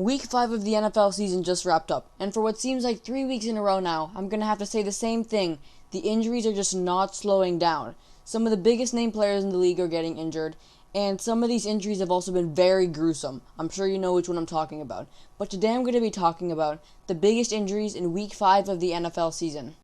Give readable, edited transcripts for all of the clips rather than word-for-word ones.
Week 5 of the NFL season just wrapped up, and for what seems like 3 weeks in a row now, I'm going to have to say the same thing. The injuries are just not slowing down. Some of the biggest name players in the league are getting injured, and some of these injuries have also been very gruesome. I'm sure you know which one I'm talking about. But today I'm going to be talking about the biggest injuries in Week 5 of the NFL season.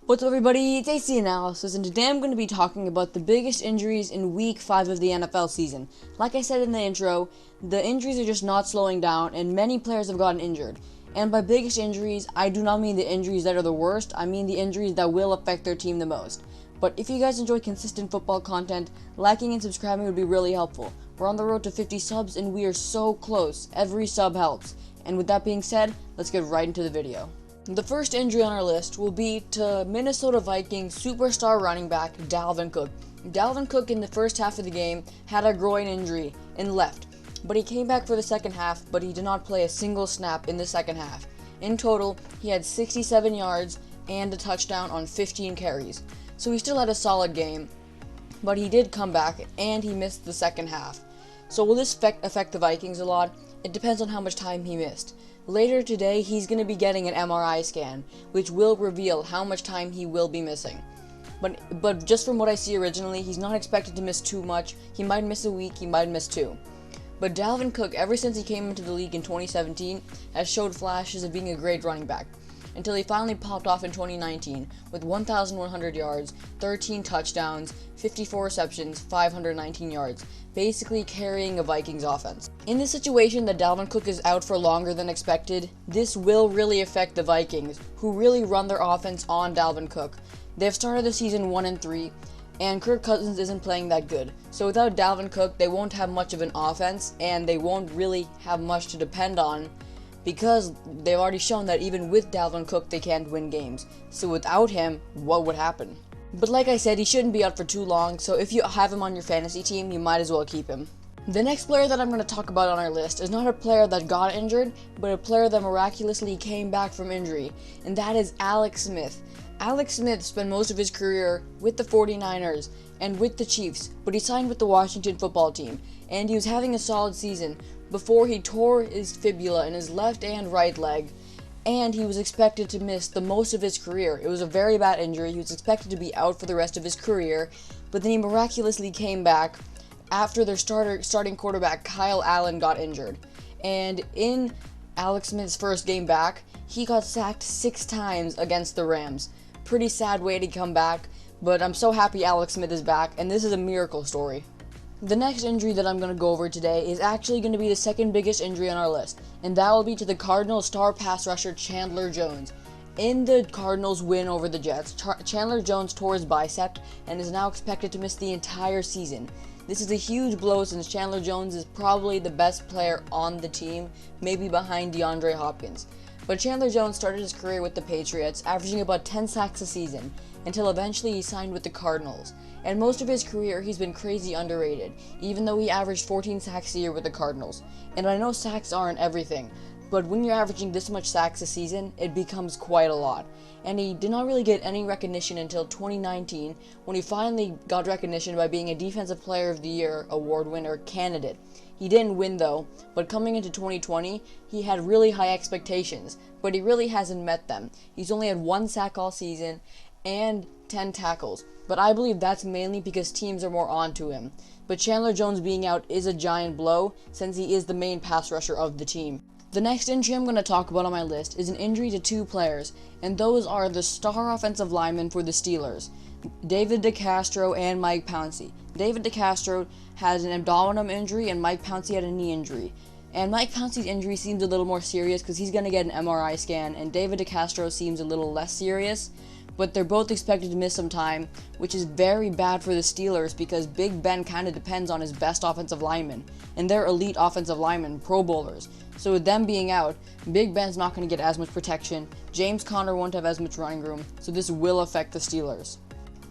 What's up, everybody? It's AC Analysis, and today I'm going to be talking about the biggest injuries in Week 5 of the NFL season. Like I said in the intro, the injuries are just not slowing down, and many players have gotten injured. And by biggest injuries, I do not mean the injuries that are the worst, I mean the injuries that will affect their team the most. But if you guys enjoy consistent football content, liking and subscribing would be really helpful. We're on the road to 50 subs, and we are so close. Every sub helps. And with that being said, let's get right into the video. The first injury on our list will be to Minnesota Vikings superstar running back Dalvin Cook. Dalvin Cook in the first half of the game had a groin injury and left, but he came back for the second half, but he did not play a single snap in the second half. In total, he had 67 yards and a touchdown on 15 carries. So he still had a solid game, but he did come back and he missed the second half. So will this affect the Vikings a lot? It depends on how much time he missed. Later today, he's going to be getting an MRI scan, which will reveal how much time he will be missing. But just from what I see originally, he's not expected to miss too much. He might miss a week, he might miss 2. But Dalvin Cook, ever since he came into the league in 2017, has showed flashes of being a great running back, until he finally popped off in 2019 with 1,100 yards, 13 touchdowns, 54 receptions, 519 yards, basically carrying a Vikings offense. In this situation that Dalvin Cook is out for longer than expected, this will really affect the Vikings, who really run their offense on Dalvin Cook. They've started the season 1-3, and Kirk Cousins isn't playing that good. So without Dalvin Cook, they won't have much of an offense, and they won't really have much to depend on, because they've already shown that even with Dalvin Cook, they can't win games. So without him, what would happen? But like I said, he shouldn't be out for too long, so if you have him on your fantasy team, you might as well keep him. The next player that I'm going to talk about on our list is not a player that got injured, but a player that miraculously came back from injury, and that is Alex Smith. Alex Smith spent most of his career with the 49ers and with the Chiefs, but he signed with the Washington football team, and he was having a solid season before he tore his fibula in his left and right leg, and he was expected to miss the most of his career. It was a very bad injury. He was expected to be out for the rest of his career, but then he miraculously came back after their starting quarterback Kyle Allen got injured. And in Alex Smith's first game back, he got sacked 6 times against the Rams. Pretty sad way to come back, but I'm so happy Alex Smith is back, and this is a miracle story. The next injury that I'm going to go over today is actually going to be the second biggest injury on our list, and that will be to the Cardinals star pass rusher Chandler Jones. In the Cardinals' win over the Jets, Chandler Jones tore his bicep and is now expected to miss the entire season. This is a huge blow since Chandler Jones is probably the best player on the team, maybe behind DeAndre Hopkins. But Chandler Jones started his career with the Patriots, averaging about 10 sacks a season, until eventually he signed with the Cardinals. And most of his career, he's been crazy underrated, even though he averaged 14 sacks a year with the Cardinals. And I know sacks aren't everything, but when you're averaging this much sacks a season, it becomes quite a lot. And he did not really get any recognition until 2019, when he finally got recognition by being a Defensive Player of the Year award winner candidate. He didn't win though, but coming into 2020, he had really high expectations, but he really hasn't met them. He's only had 1 sack all season and 10 tackles, but I believe that's mainly because teams are more onto him. But Chandler Jones being out is a giant blow, since he is the main pass rusher of the team. The next injury I'm going to talk about on my list is an injury to 2 players, and those are the star offensive linemen for the Steelers, David DeCastro and Mike Pouncey. David DeCastro has an abdominal injury and Mike Pouncey had a knee injury. And Mike Pouncey's injury seems a little more serious because he's going to get an MRI scan, and David DeCastro seems a little less serious, but they're both expected to miss some time, which is very bad for the Steelers because Big Ben kind of depends on his best offensive linemen, and they're elite offensive linemen, Pro Bowlers. So with them being out, Big Ben's not going to get as much protection, James Conner won't have as much running room, so this will affect the Steelers.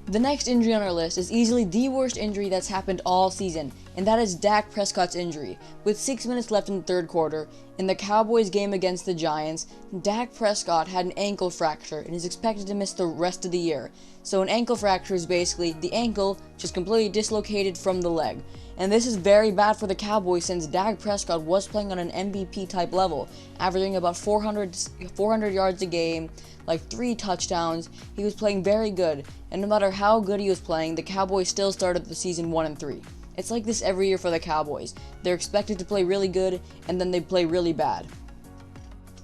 The next injury on our list is easily the worst injury that's happened all season, and that is Dak Prescott's injury. With 6 minutes left in the third quarter, in the Cowboys game against the Giants, Dak Prescott had an ankle fracture and is expected to miss the rest of the year. So an ankle fracture is basically the ankle just completely dislocated from the leg. And this is very bad for the Cowboys since Dak Prescott was playing on an MVP type level, averaging about 400 yards a game, like 3 touchdowns. He was playing very good, and no matter how good he was playing, the Cowboys still started the season 1-3. It's like this every year for the Cowboys. They're expected to play really good, and then they play really bad.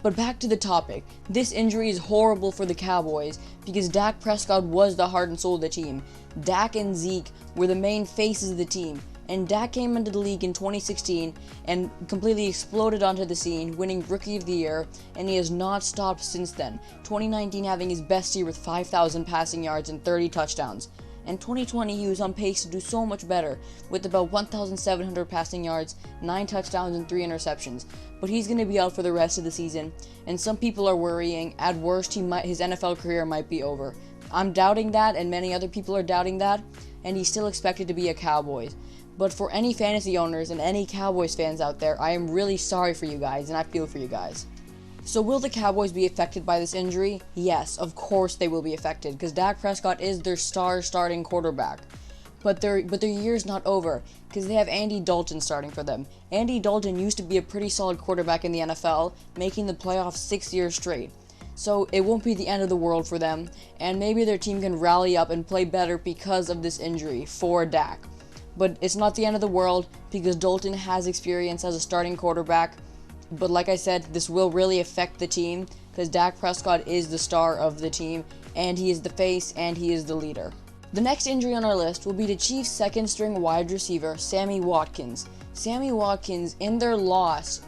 But back to the topic. This injury is horrible for the Cowboys because Dak Prescott was the heart and soul of the team. Dak and Zeke were the main faces of the team, and Dak came into the league in 2016 and completely exploded onto the scene, winning Rookie of the Year, and he has not stopped since then. 2019 having his best year with 5,000 passing yards and 30 touchdowns. And 2020 he was on pace to do so much better with about 1,700 passing yards, 9 touchdowns, and 3 interceptions. But he's going to be out for the rest of the season, and some people are worrying at worst his NFL career might be over. I'm doubting that, and many other people are doubting that, and he's still expected to be a Cowboys. But for any fantasy owners and any Cowboys fans out there, I am really sorry for you guys, and I feel for you guys. So will the Cowboys be affected by this injury? Yes, of course they will be affected, because Dak Prescott is their starting quarterback. But their year's not over, because they have Andy Dalton starting for them. Andy Dalton used to be a pretty solid quarterback in the NFL, making the playoffs 6 years straight. So it won't be the end of the world for them, and maybe their team can rally up and play better because of this injury for Dak. But it's not the end of the world, because Dalton has experience as a starting quarterback. But like I said, this will really affect the team, because Dak Prescott is the star of the team, and he is the face, and he is the leader. The next injury on our list will be the Chiefs' second-string wide receiver, Sammy Watkins. Sammy Watkins, in their loss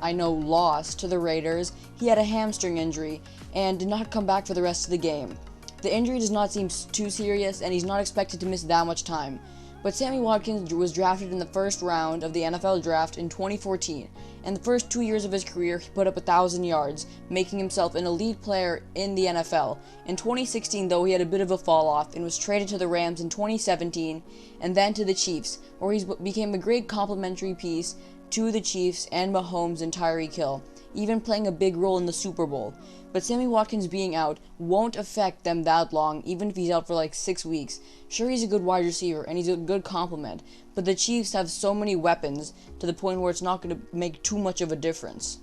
to the Raiders, he had a hamstring injury, and did not come back for the rest of the game. The injury does not seem too serious, and he's not expected to miss that much time. But Sammy Watkins was drafted in the first round of the NFL draft in 2014, and the first 2 years of his career he put up 1,000 yards, making himself an elite player in the NFL. In 2016, though, he had a bit of a fall off and was traded to the Rams in 2017, and then to the Chiefs, where he became a great complementary piece to the Chiefs and Mahomes and Tyreek Hill, even playing a big role in the Super Bowl. But Sammy Watkins being out won't affect them that long, even if he's out for like 6 weeks. Sure, he's a good wide receiver, and he's a good complement, but the Chiefs have so many weapons to the point where it's not going to make too much of a difference.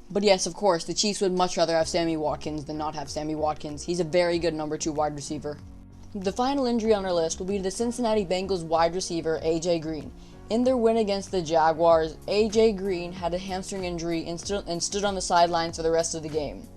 But yes, of course, the Chiefs would much rather have Sammy Watkins than not have Sammy Watkins. He's a very good number 2 wide receiver. The final injury on our list will be to the Cincinnati Bengals wide receiver, A.J. Green. In their win against the Jaguars, A.J. Green had a hamstring injury and stood on the sidelines for the rest of the game.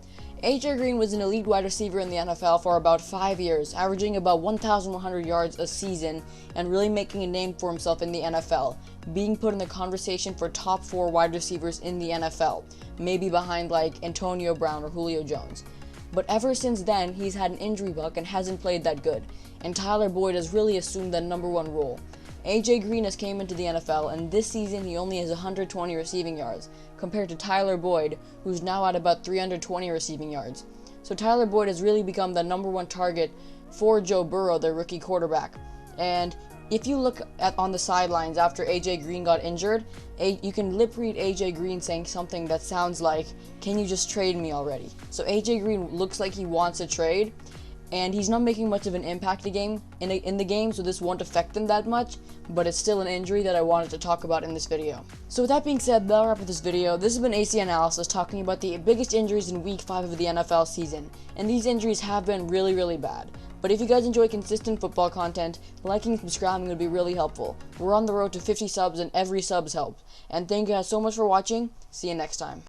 A.J. Green was an elite wide receiver in the NFL for about 5 years, averaging about 1,100 yards a season and really making a name for himself in the NFL, being put in the conversation for top 4 wide receivers in the NFL, maybe behind like Antonio Brown or Julio Jones. But ever since then, he's had an injury bug and hasn't played that good, and Tyler Boyd has really assumed that number 1 role. A.J. Green has came into the NFL, and this season he only has 120 receiving yards, compared to Tyler Boyd, who's now at about 320 receiving yards. So Tyler Boyd has really become the number 1 target for Joe Burrow, their rookie quarterback. And if you look on the sidelines after A.J. Green got injured, you can lip read A.J. Green saying something that sounds like, "Can you just trade me already?" So A.J. Green looks like he wants a trade, and he's not making much of an impact in the game, so this won't affect him that much, but it's still an injury that I wanted to talk about in this video. So with that being said, that'll wrap up this video. This has been AC Analysis talking about the biggest injuries in Week 5 of the NFL season, and these injuries have been really, really bad. But if you guys enjoy consistent football content, liking and subscribing would be really helpful. We're on the road to 50 subs, and every subs helps. And thank you guys so much for watching. See you next time.